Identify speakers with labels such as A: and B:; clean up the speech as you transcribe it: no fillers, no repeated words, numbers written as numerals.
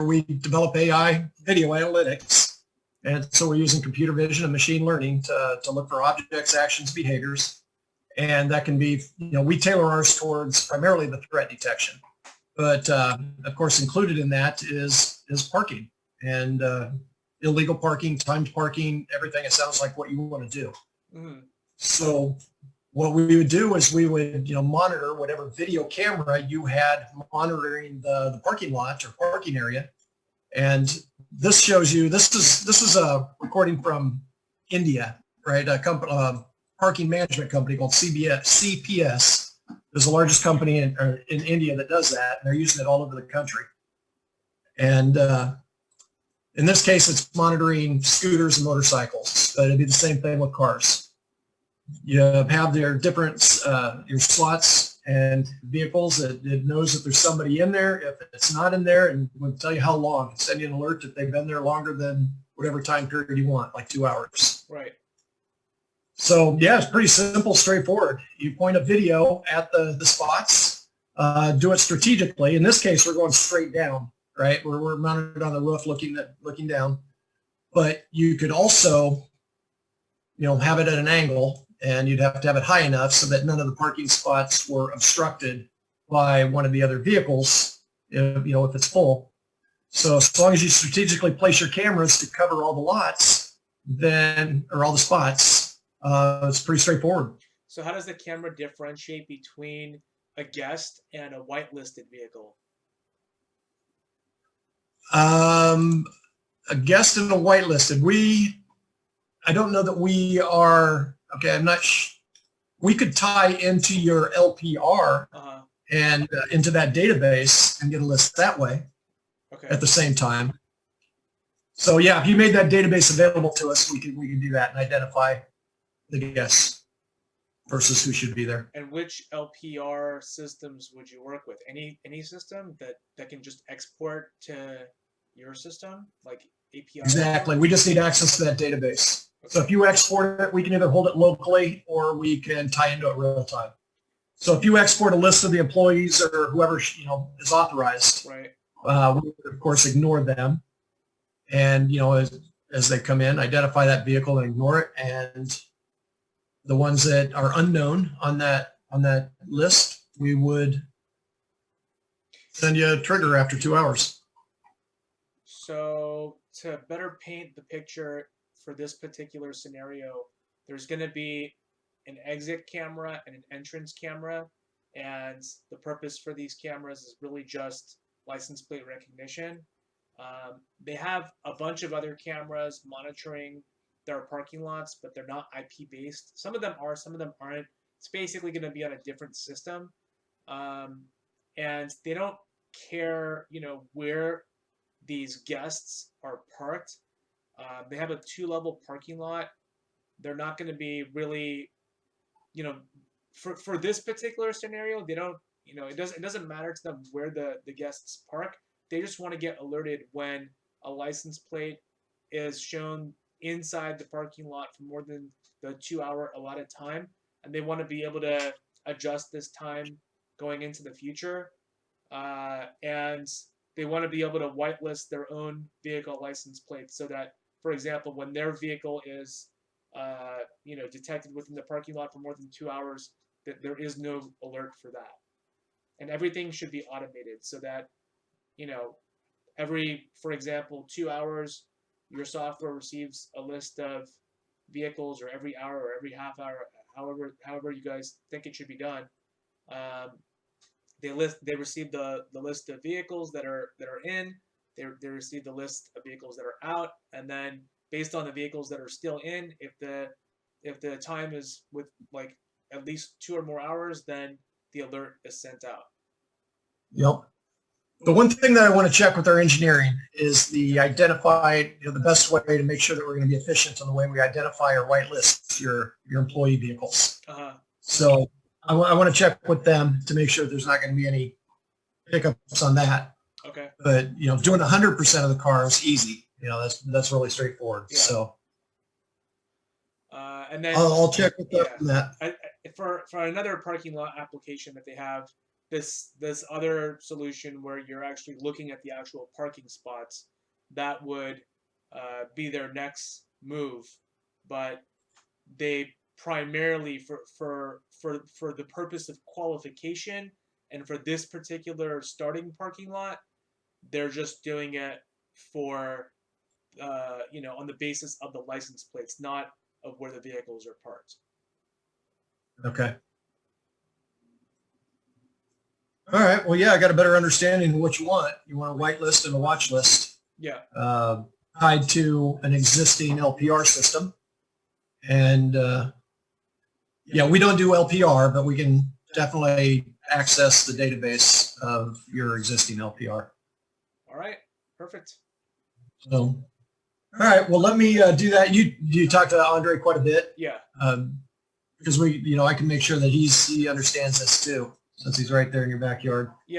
A: we develop AI video analytics. And so we're using computer vision and machine learning to look for objects, actions, behaviors. And that can be, we tailor ours towards primarily the threat detection. But of course, included in that is parking and illegal parking, timed parking, everything. It sounds like what you want to do. Mm-hmm. So what we would do is we would, monitor whatever video camera you had monitoring the parking lot or parking area. And this shows you, this is a recording from India, right? A parking management company called CPS is the largest company in India that does that. And they're using it all over the country. And in this case, it's monitoring scooters and motorcycles, but it'd be the same thing with cars. You have their different, your slots and vehicles. It knows if there's somebody in there, if it's not in there, and will tell you how long. Send you an alert if they've been there longer than whatever time period you want, like 2 hours.
B: Right.
A: So yeah, it's pretty simple, straightforward. You point a video at the spots, do it strategically. In this case, we're going straight down, right? We're mounted on the roof looking down. But you could also, have it at an angle, and you'd have to have it high enough so that none of the parking spots were obstructed by one of the other vehicles, if it's full. So as long as you strategically place your cameras to cover all the lots, or all the spots, it's pretty straightforward.
B: So how does the camera differentiate between a guest and a whitelisted vehicle?
A: A guest and a whitelisted. I don't know that we are, okay, I'm not we could tie into your LPR and into that database and get a list that way at the same time. So yeah, if you made that database available to us, we can do that and identify the guests versus who should be there.
B: And which LPR systems would you work with? Any system that can just export to your system, like API?
A: Exactly. We just need access to that database. Okay. So if you export it, we can either hold it locally or we can tie into it real time. So if you export a list of the employees or whoever is authorized,
B: right,
A: we would of course ignore them, and as they come in, identify that vehicle and ignore it, and the ones that are unknown on that list, we would send you a trigger after 2 hours.
B: So to better paint the picture for this particular scenario, there's going to be an exit camera and an entrance camera, and the purpose for these cameras is really just license plate recognition. They have a bunch of other cameras monitoring their parking lots, but they're not IP based. Some of them are, some of them aren't. It's basically going to be on a different system, and they don't care, where these guests are parked. They have a 2-level parking lot. They're not going to be really, for this particular scenario, they don't, it doesn't matter to them where the guests park. They just want to get alerted when a license plate is shown inside the parking lot for more than the 2-hour allotted time, and they want to be able to adjust this time going into the future, and they want to be able to whitelist their own vehicle license plates so that, for example, when their vehicle is detected within the parking lot for more than 2 hours, that there is no alert for that. And everything should be automated so that every, for example, 2 hours, your software receives a list of vehicles, or every hour or every half hour, however you guys think it should be done. They receive the list of vehicles that are in. They receive the list of vehicles that are out, and then based on the vehicles that are still in, if the time is with like at least 2 or more hours, then the alert is sent out.
A: Yep. The one thing that I want to check with our engineering is the best way to make sure that we're going to be efficient in the way we identify or whitelist your employee vehicles. So I want to check with them to make sure there's not going to be any hiccups on that.
B: Okay.
A: But doing 100% of the cars easy. That's really straightforward. Yeah. So.
B: And then
A: I'll check with them on that.
B: For another parking lot application that they have, this other solution where you're actually looking at the actual parking spots, that would be their next move. But they primarily for the purpose of qualification and for this particular starting parking lot, they're just doing it for on the basis of the license plates, not of where the vehicles are parked.
A: Okay. All right. Well, yeah, I got a better understanding of what you want. You want a whitelist and a watch list
B: Yeah.
A: tied to an existing LPR system. And yeah, we don't do LPR, but we can definitely access the database of your existing LPR.
B: All right. Perfect.
A: So, all right. Well, let me do that. You talk to Andre quite a bit.
B: Yeah.
A: Because I can make sure that he understands this too, since he's right there in your backyard.
B: Yeah.